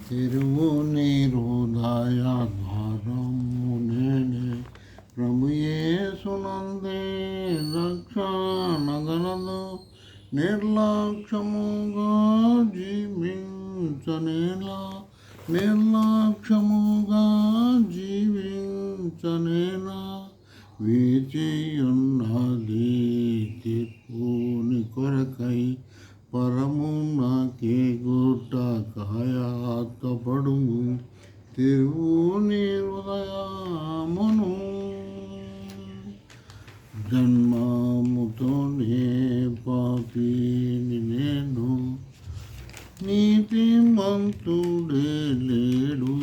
తిరువుని హృదయ ద్వారము నేనే ప్రభుయేసునందే రక్షణగలదు నిర్లక్ష్యముగా జీవించనేలా నిర్లక్ష్యముగా జీవించనేలా వేచియున్నది తీర్పుని కొరకై పరమునకే గుట్ట కాయాతపడుము తిరువుని హృదయమును జన్మముతోనే పాపిని నేను నీతిమంతుడే లేడు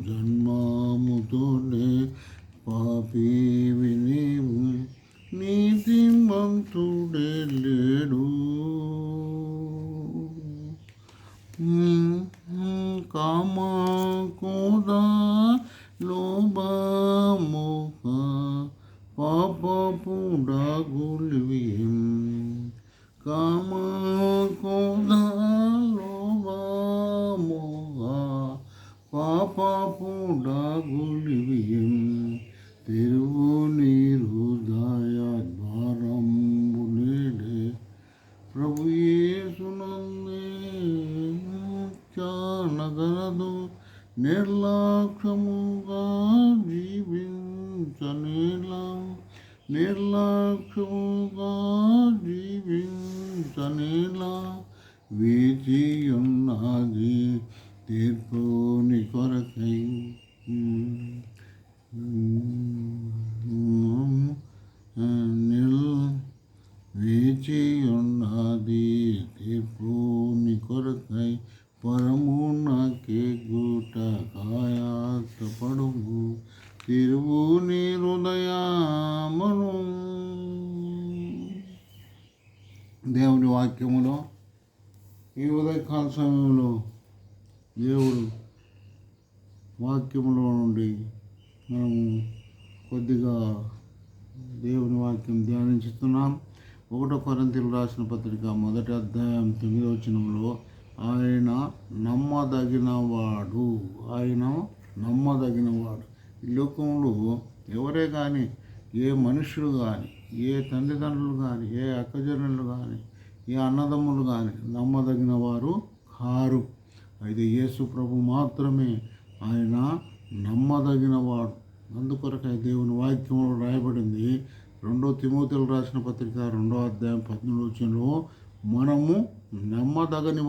జన్మముతోనే పాపివి నీవు నీతిమంతుడే లేడు కామ కోద లోభమోహ పాపపు డాగులివియం కామ కోద లోభమోహ పాపపు డాగులివియం తిరువుని హృదయ ద్వారంబు నేడే ప్రభుయేసునందే నగరదు నిర్లక్ష్యముగా జీవించనేలా నిర్లక్ష్యముగా జీవించనేలా వేచియున్నది తీర్పుని కొరకై వేచియున్నది తీర్పుని కొరకై పరమునకే గుట కాయాతపడుము తిరువుని హృదయమును. దేవుని వాక్యములో ఈ ఉదయకాల సమయంలో దేవుడు వాక్యములో నుండి మనము కొద్దిగా దేవుని వాక్యం ధ్యానించుతున్నాం. 1 కొరింథీయులకు రాసిన పత్రిక 1వ అధ్యాయం 9వ వచనంలో ఆయన నమ్మదగినవాడు ఈ లోకంలో ఎవరే కానీ ఏ మనుషులు కానీ ఏ తల్లిదండ్రులు కానీ ఏ అక్కజనులు కానీ ఏ అన్నదమ్ములు కానీ నమ్మదగిన వారు కారు. అయితే యేసు ప్రభు మాత్రమే ఆయన నమ్మదగినవాడు. అందుకొరకై దేవుని వాక్యంలో రాయబడింది 2 తిమోతిలకు రాసిన పత్రిక 2వ అధ్యాయం 18వ వచనంలో మనము నమ్మదగని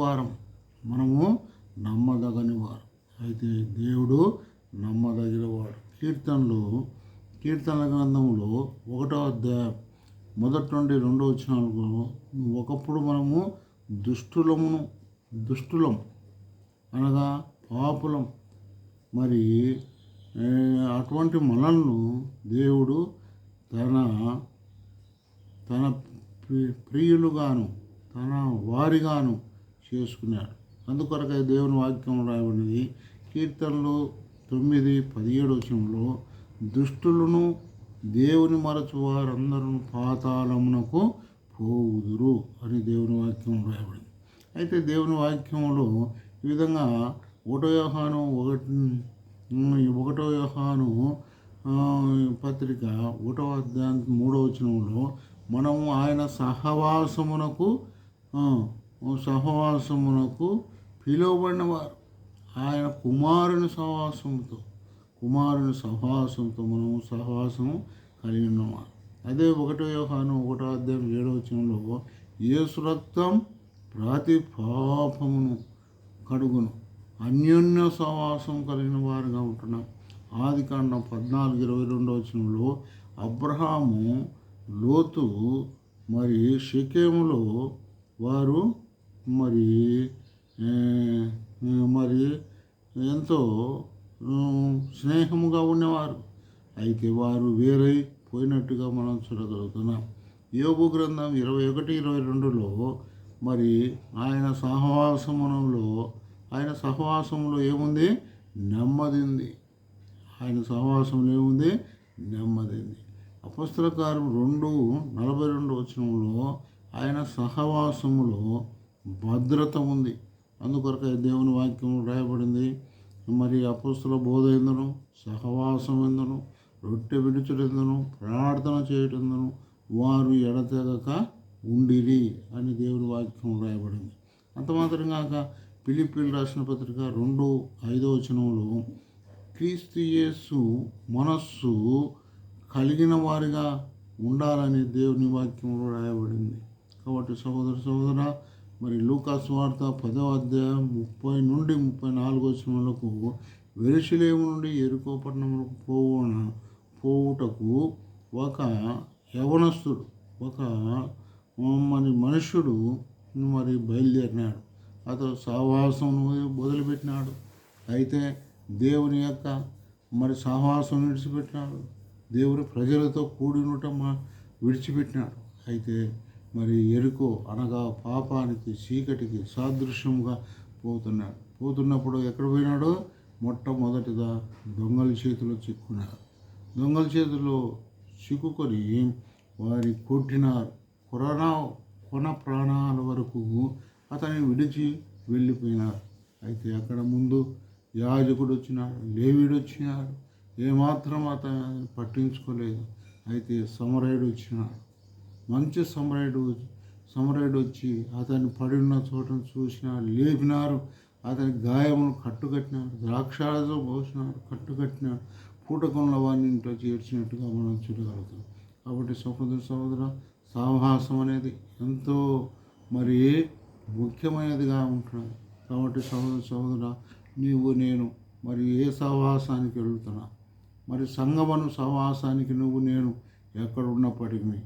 వారం. అయితే దేవుడు నమ్మదగినవాడు. కీర్తనల గ్రంథంలో 1వ అధ్యాయం 1 నుండి 2వ వచనాలకు ఒకప్పుడు మనము దుష్టులం అనగా పాపులం. మరి అటువంటి మనల్ని దేవుడు తన ప్రియులుగాను తన వారిగాను చేసుకున్నాడు. అందుకొరకై దేవుని వాక్యం రాయబడినది కీర్తనలు 9:17 వచనంలో దుష్టులను దేవుని మరచు వారందరూ పాతాళమునకు పోవుదురు అని దేవుని వాక్యం రాయబడింది. అయితే దేవుని వాక్యంలో ఈ విధంగా 1 యోహాను పత్రిక 1వ అధ్యాయం 3వ వచనంలో మనము ఆయన సహవాసమునకు పిలువబడినవారు. ఆయన కుమారుని సహవాసంతో మనము సహవాసము కలిగి ఉన్నవారు. అదే 1 యోహాను 1వ అధ్యాయం 7వ వచనంలో యేసు రక్తం ప్రతి పాపమును కడుగును అన్యోన్య సహవాసం కలిగిన వారుగా ఉంటున్నాం. ఆదికాండం 14:22 వచనంలో అబ్రహాము లోతు మరి షెకెములో వారు మరి ఎంతో స్నేహముగా ఉన్నవారు. అయితే వారు వేరై పోయినట్టుగా మనం చూడగలుగుతున్నాం. యోబు గ్రంథం 21:22లో మరి ఆయన సహవాసంలో ఏముంది? నెమ్మది ఉంది. అపొస్తలుల కార్యం 2:42 వచనంలో ఆయన సహవాసములో భద్రత ఉంది. అందుకొరకై దేవుని వాక్యం రాయబడింది. మరి అపోస్తుల బోధ ఎందును, సహవాసం ఎందును, రొట్టె విడుచుటెందును, ప్రార్థన చేయటందును వారు ఎడతెగక ఉండిరి అని దేవుని వాక్యం రాయబడింది. అంత మాత్రం కాక ఫిలిప్పీయులకు రాసిన పత్రిక 2:5 క్రీస్తు యేసు మనస్సు కలిగిన వారిగా ఉండాలని దేవుని వాక్యంలో రాయబడింది. కాబట్టి సహోదర మరి లూకా సువార్త 10:30-34 యెరూషలేము నుండి యెరికో పట్టణములకు పోవుటకు ఒక యవనస్తుడు, ఒక మనుష్యుడు మరి బయలుదేరినాడు. అతను సహవాసం మొదలుపెట్టినాడు. అయితే దేవుని యొక్క మరి సహవాసం విడిచిపెట్టినాడు. దేవుని ప్రజలతో కూడినట విడిచిపెట్టినాడు. అయితే మరి యెరికో అనగా పాపానికి, చీకటికి సాదృశ్యంగా పోతున్నప్పుడు ఎక్కడ పోయినాడో మొట్టమొదటిగా దొంగల చేతిలో చిక్కున్నాడు. దొంగల చేతిలో చిక్కుకొని వారి కొట్టినారు. కొన ప్రాణాల వరకు అతన్ని విడిచి వెళ్ళిపోయినారు. అయితే అక్కడ ముందు యాజకుడు వచ్చినాడు, లేవీయుడు వచ్చినాడు. ఏమాత్రం అతను పట్టించుకోలేదు. అయితే సమరయుడు వచ్చినాడు. మంచి సమరయుడు వచ్చి అతన్ని పడిన చోటను చూసినాడు, లేపినారు. అతని గాయమును కట్టుకట్టినాడు, ద్రాక్షారసం పోసినాడు, కట్టుకట్టినాడు. పూటకంలో వారిని ఇంట్లో చేర్చినట్టుగా మనం చూడగలుగుతాం. కాబట్టి సహోదర సాహసం అనేది ఎంతో మరి ముఖ్యమైనదిగా ఉంటున్నది. కాబట్టి సహోదర నీవు నేను మరి ఏ సహవాసానికి వెళుతున్నా, మరి సంగమను సహవాసానికి నేను ఎక్కడున్నప్పటికీ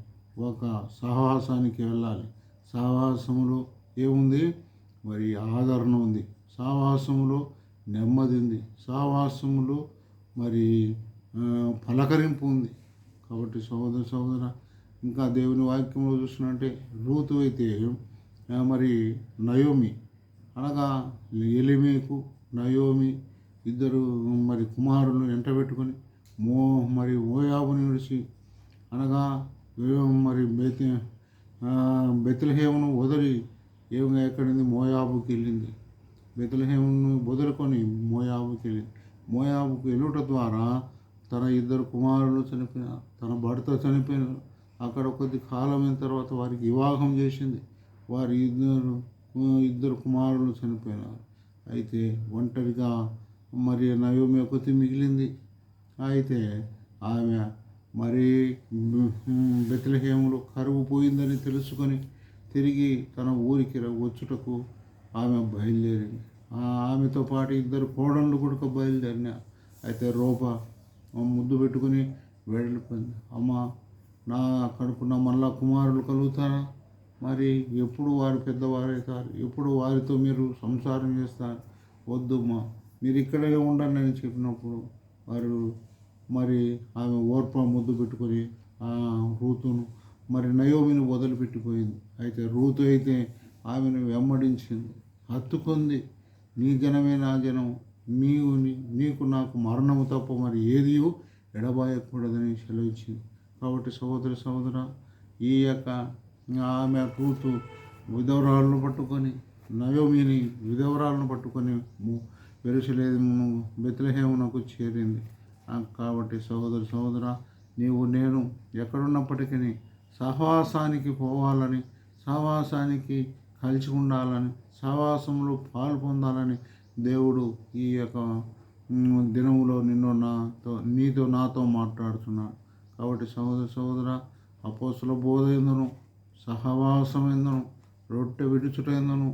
ఒక సహవాసానికి వెళ్ళాలి. సహవాసములో ఏముంది? మరి ఆదరణ ఉంది, సహవాసములో నెమ్మది ఉంది, సహవాసములో మరి పలకరింపు ఉంది. కాబట్టి సహోదర ఇంకా దేవుని వాక్యంలో చూసినట్టే రూతు అయితే మరి నయోమి అనగా ఎలిమేకు నయోమి ఇద్దరు మరి కుమారులను వెంటబెట్టుకొని మోయాబుని విడిచి అనగా మరి బెత్లెహేమును వదిలి ఏమి ఎక్కడింది? మోయాబుకి వెళ్ళింది. బెత్లెహేమును వదులుకొని మోయాబుకి వెళ్ళింది. మోయాబుకు వెళ్ళుట ద్వారా తన ఇద్దరు కుమారులు చనిపోయినారు, తన భర్త చనిపోయినారు. అక్కడ కొద్ది కాలమైన తర్వాత వారికి వివాహం చేసింది. వారి ఇద్దరు కుమారులు చనిపోయినారు. అయితే ఒంటరిగా మరి నయోమి ఒకటి మిగిలింది. అయితే ఆమె మరి బెత్లెహేములో కరువు పోయిందని తెలుసుకొని తిరిగి తన ఊరికి వచ్చుటకు ఆమె బయలుదేరింది. ఆమెతో పాటు ఇద్దరు కోడళ్ళు కూడా బయలుదేరినా. అయితే ముద్దు పెట్టుకుని వెళ్ళిపోయింది. అమ్మ, నా కడుపున మళ్ళా కుమారులు కలుగుతారా? మరి ఎప్పుడు వారు పెద్దవారవుతారు? ఎప్పుడు వారితో మీరు సంసారం చేస్తారు? వద్దమ్మా, మీరు ఇక్కడే ఉండండి అని చెప్పినప్పుడు వారు మరి ఆమె ముద్దు పెట్టుకొని రూతును మరి నయోమిని వదిలిపెట్టిపోయింది. అయితే రూతు అయితే ఆమెను వెంబడించింది, హత్తుకుంది. నీ జనమే నా జనం, నీకు నాకు మరణము తప్ప మరి ఏది ఎడబాయకూడదని సెలవిచ్చింది. కాబట్టి సహోదర ఈ యొక్క ఆమె రూతు విధవరాలను పట్టుకొని నయోమిని విధవరాలను పట్టుకొని యెరూషలేము బెత్లెహేమునకు చేరింది. కాబట్టి సహోదర నీవు నేను ఎక్కడున్నప్పటికీ సహవాసానికి పోవాలని, సహవాసానికి కలిసి ఉండాలని, సహవాసంలో పాలు పొందాలని దేవుడు ఈ యొక్క దినములో నీతో నాతో మాట్లాడుతున్నాడు. కాబట్టి సహోదర అపోస్తుల బోధ ఎందును, సహవాసం ఎందును, రొట్టె విడుచుట ఎందును,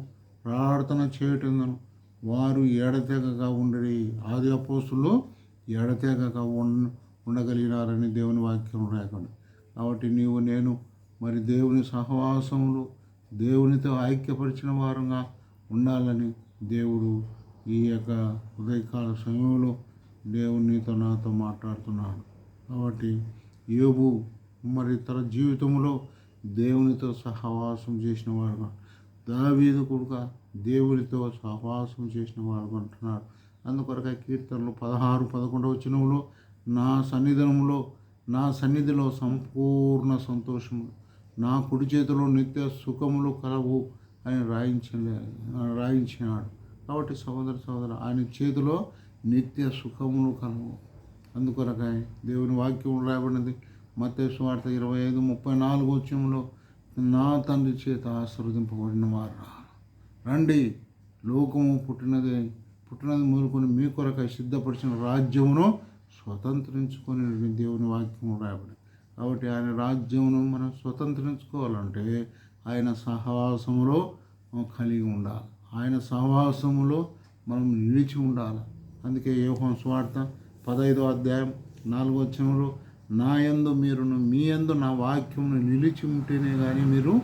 ప్రార్థన చేయటెందును వారు ఎడతెగక ఉండేది. ఆది అపోస్తులు ఎడతెగక ఉండగలిగినారని దేవుని వాక్యం రాయకండి. కాబట్టి నీవు నేను మరి దేవుని సహవాసంలో దేవునితో ఐక్యపరిచిన వారంగా ఉండాలని దేవుడు ఈ యొక్క ఉదయకాల సమయంలో దేవునితో నాతో మాట్లాడుతున్నాడు. కాబట్టి యోబు మరి తన జీవితంలో దేవునితో సహవాసం చేసిన వారుగా, దావీదు కూడా దేవునితో సహవాసం చేసిన వారు అంటున్నాడు. అందుకొరకై కీర్తనలు 16:11 నా సన్నిధిలో సంపూర్ణ సంతోషము, నా కుడి చేతిలో నిత్య సుఖములు కలవు ఆయన రాయించినాడు. కాబట్టి సహోదర ఆయన చేతిలో నిత్య సుఖములు కలవు. అందుకొరకాయ దేవుని వాక్యం రాయబడినది మత్తయి సువార్త 25:34 వచనంలో, నా తండ్రి చేత ఆశీర్వదింపబడిన వారు రండి, లోకము పుట్టినది మొదలుకొని మీ కొరకై సిద్ధపరిచిన రాజ్యమును స్వతంత్రించుకొని దేవుని వాక్యం రాయబడి. కాబట్టి ఆయన రాజ్యమును మనం స్వతంత్రించుకోవాలంటే ఆయన సహవాసములో కలిగి ఉండాలి, ఆయన సహవాసములో మనం నిలిచి ఉండాలి. అందుకే యోహాను సువార్త 15:4 వచనంలో, నా యందు మీరును మీ యందు నా వాక్యమును నిలిచి ఉంటేనే కానీ మీరు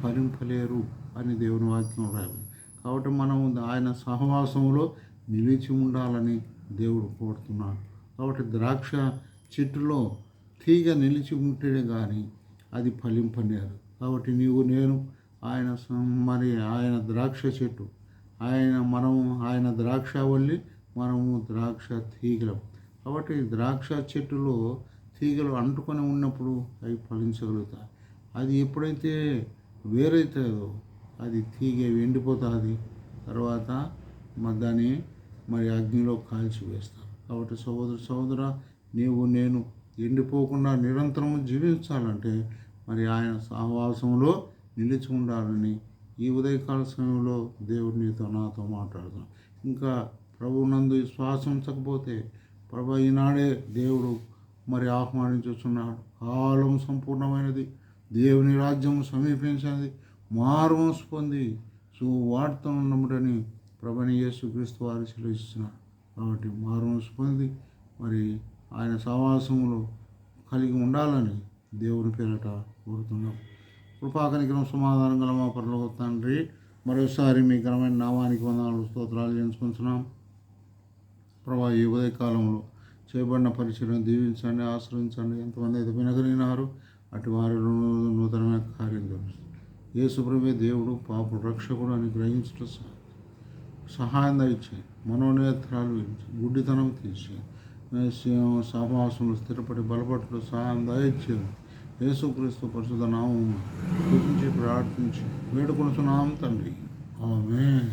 ఫలింపలేరు అని దేవుని వాక్యం రాయబడింది. కాబట్టి మనం ఆయన సహవాసములో నిలిచి ఉండాలని దేవుడు కోరుతున్నాడు. కాబట్టి ద్రాక్ష చెట్టులో తీగ నిలిచి ఉంటేనే కానీ అది ఫలింపలేరు. కాబట్టి నేను ఆయన ద్రాక్ష చెట్టు, ఆయన ద్రాక్షవల్లి, మనము ద్రాక్ష తీగలం. కాబట్టి ద్రాక్ష చెట్టులో తీగలు అంటుకొని ఉన్నప్పుడు అవి ఫలించగలుగుతాయి. అది ఎప్పుడైతే వేరైతుందో అది తీగ ఎండిపోతుంది, తర్వాత దాన్ని అగ్నిలో కాల్చివేస్తాం. కాబట్టి సహోదర నేను ఎండిపోకుండా నిరంతరము జీవించాలంటే ఆయన సహవాసంలో నిలిచి ఉండాలని ఈ ఉదయకాల సమయంలో దేవుడు నాతో మాట్లాడుతున్నాం. ఇంకా ప్రభువునందు విశ్వాసం ఉంచకపోతే ఈనాడే దేవుడు ఆహ్వానించుచున్నాడు. కాలం సంపూర్ణమైనది, దేవుని రాజ్యం సమీపించినది, మారుమనసు పొంది సువార్తను నమ్ముడని ప్రభువైన యేసుక్రీస్తు వారు సెలవిస్తున్నారు. కాబట్టి మారుమనసు పొంది ఆయన సహవాసములో కలిగి ఉండాలని దేవుని పేరట కోరుతున్నాం. కృపాకనికరం సమాధానం గల మా పరలోక తండ్రి, మరోసారి మీ ఘనమైన నామానికి వందనాలు స్తోత్రాలు చేయించుకుంటున్నాం. ప్రభా, ఈ ఉదయకాలంలో చేయబడిన పరిచయం దీవించండి, ఆశ్రయించండి. ఎంతమంది అయితే వినగలిగినారు అటు వారి నూతనమైన కార్యం తెలుసు. యేసు ప్రభువే దేవుడు, పాపుడు రక్షకుడు అని గ్రహించడం సహాయం దయచే, మనోనేత్రాలు గుడ్డితనం తీసి సహవాసంలో స్థిరపడి బలపట్లు సహాయం దయచేయండి. యేసుక్రీస్తు పరిశుద్ధ నామమున స్తుతించి ప్రార్థించి వేడుకొనుచున్నాం తండ్రి. ఆమేన్.